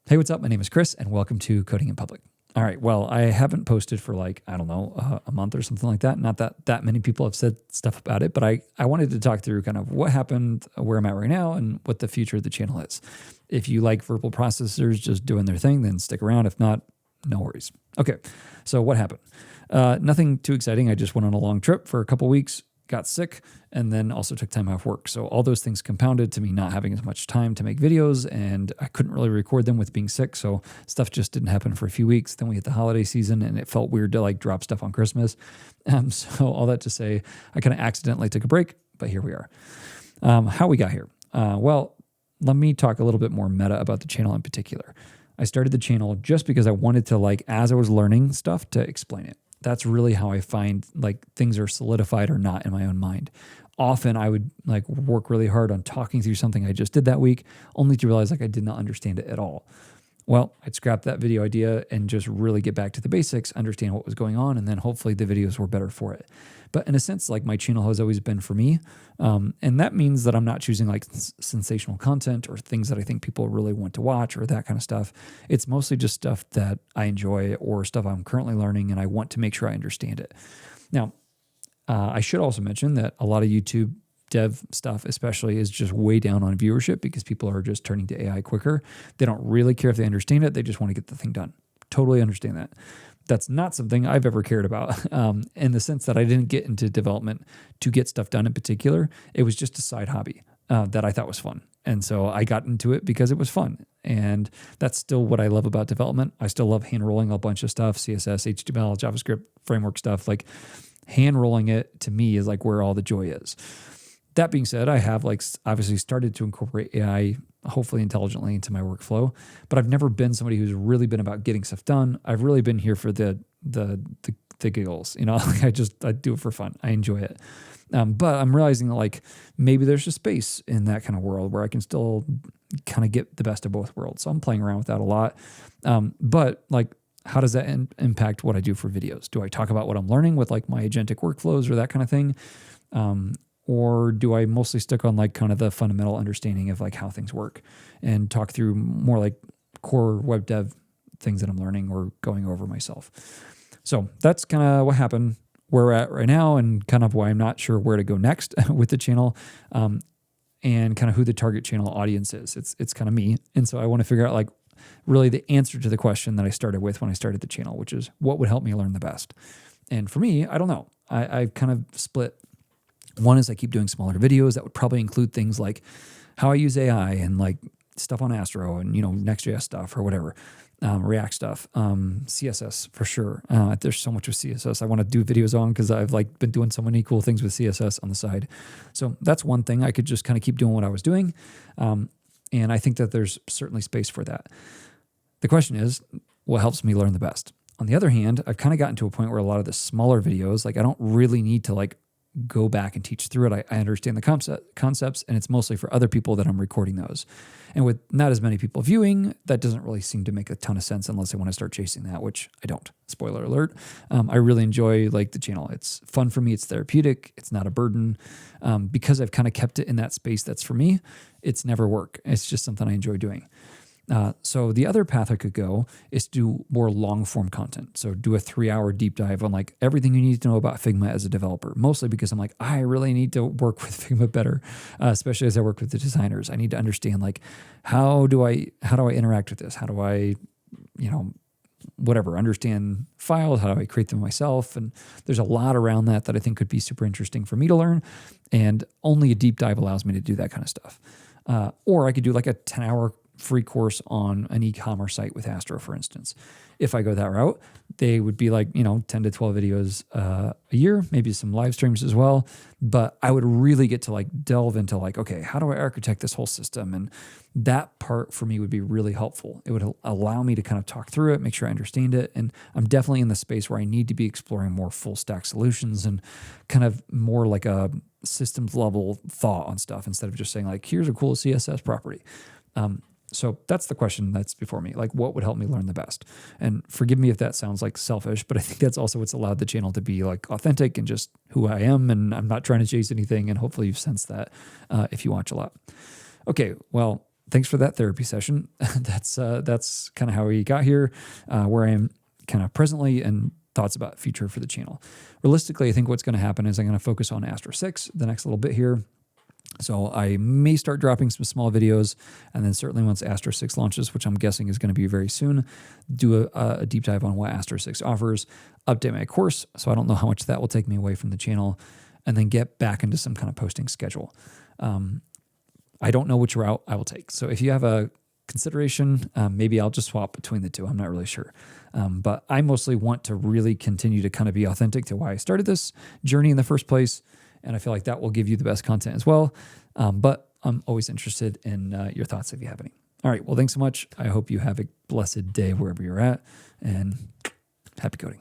Hey, what's up? My name is Chris, and welcome to Coding in Public. All right, well, I haven't posted for a month or something like that. Not that many people have said stuff about it, but I wanted to talk through kind of what happened, where I'm at right now, and what the future of the channel is. If you like verbal processors just doing their thing, then stick around. If not, no worries. Okay, so what happened? Nothing too exciting. I just went on a long trip for a couple weeks, got sick, and then also took time off work. So all those things compounded to me not having as much time to make videos, and I couldn't really record them with being sick. So stuff just didn't happen for a few weeks. Then we hit the holiday season, and it felt weird to like drop stuff on Christmas. So all that to say, I kind of accidentally took a break, but here we are. How we got here? Well, let me talk a little bit more meta about the channel in particular. I started the channel just because I wanted to, as I was learning stuff, to explain it. That's really how I find things are solidified or not in my own mind. Often I would work really hard on talking through something I just did that week, only to realize I did not understand it at all. Well, I'd scrap that video idea and just really get back to the basics, understand what was going on, and then hopefully the videos were better for it. But in a sense, my channel has always been for me. And that means that I'm not choosing sensational content or things that I think people really want to watch or that kind of stuff. It's mostly just stuff that I enjoy or stuff I'm currently learning and I want to make sure I understand it. Now, I should also mention that a lot of YouTube dev stuff especially is just way down on viewership because people are just turning to AI quicker. They don't really care if they understand it. They just want to get the thing done. Totally understand that. That's not something I've ever cared about in the sense that I didn't get into development to get stuff done in particular. It was just a side hobby that I thought was fun. And so I got into it because it was fun. And that's still what I love about development. I still love hand rolling a bunch of stuff, CSS, HTML, JavaScript, framework stuff. Hand rolling it to me is where all the joy is. That being said, I have obviously started to incorporate AI hopefully intelligently into my workflow, but I've never been somebody who's really been about getting stuff done. I've really been here for the giggles, I do it for fun. I enjoy it. But I'm realizing that maybe there's a space in that kind of world where I can still kind of get the best of both worlds. So I'm playing around with that a lot. But how does that impact what I do for videos? Do I talk about what I'm learning with my agentic workflows or that kind of thing? Or do I mostly stick on kind of the fundamental understanding of how things work and talk through more core web dev things that I'm learning or going over myself? So that's kind of what happened, where we're at right now, and kind of why I'm not sure where to go next with the channel, and kind of who the target channel audience is. It's kind of me. And so I want to figure out really the answer to the question that I started with when I started the channel, which is what would help me learn the best. And for me, I don't know. I've kind of split. One is I keep doing smaller videos that would probably include things like how I use AI and stuff on Astro and, Next.js stuff or whatever, React stuff, CSS for sure. There's so much with CSS I want to do videos on because I've been doing so many cool things with CSS on the side. So that's one thing. I could just kind of keep doing what I was doing. And I think that there's certainly space for that. The question is, what helps me learn the best? On the other hand, I've kind of gotten to a point where a lot of the smaller videos, I don't really need to go back and teach through it. I understand the concepts, and it's mostly for other people that I'm recording those. And with not as many people viewing, that doesn't really seem to make a ton of sense unless I want to start chasing that, which I don't. Spoiler alert. I really enjoy the channel. It's fun for me. It's therapeutic. It's not a burden. Because I've kind of kept it in that space that's for me, it's never work. It's just something I enjoy doing. So the other path I could go is to do more long form content. So do a 3-hour deep dive on everything you need to know about Figma as a developer, mostly because I'm I really need to work with Figma better, especially as I work with the designers. I need to understand how do I interact with this? How do I, understand files? How do I create them myself? And there's a lot around that I think could be super interesting for me to learn. And only a deep dive allows me to do that kind of stuff. Or I could do a 10-hour free course on an e-commerce site with Astro, for instance. If I go that route, they would be 10 to 12 videos a year, maybe some live streams as well. But I would really get to delve into okay, how do I architect this whole system? And that part for me would be really helpful. It would allow me to kind of talk through it, make sure I understand it. And I'm definitely in the space where I need to be exploring more full stack solutions and kind of more a systems level thought on stuff instead of just saying here's a cool CSS property. So that's the question that's before me. What would help me learn the best? And forgive me if that sounds selfish, but I think that's also what's allowed the channel to be authentic and just who I am. And I'm not trying to chase anything. And hopefully you've sensed that if you watch a lot. Okay, well, thanks for that therapy session. That's kind of how we got here, where I am kind of presently, and thoughts about future for the channel. Realistically, I think what's going to happen is I'm going to focus on Astro 6 the next little bit here. So I may start dropping some small videos, and then certainly once Astro 6 launches, which I'm guessing is going to be very soon, do a deep dive on what Astro 6 offers, update my course, so I don't know how much that will take me away from the channel, and then get back into some kind of posting schedule. I don't know which route I will take. So if you have a consideration, maybe I'll just swap between the two. I'm not really sure. But I mostly want to really continue to kind of be authentic to why I started this journey in the first place. And I feel like that will give you the best content as well. But I'm always interested in your thoughts if you have any. All right. Well, thanks so much. I hope you have a blessed day wherever you're at, and happy coding.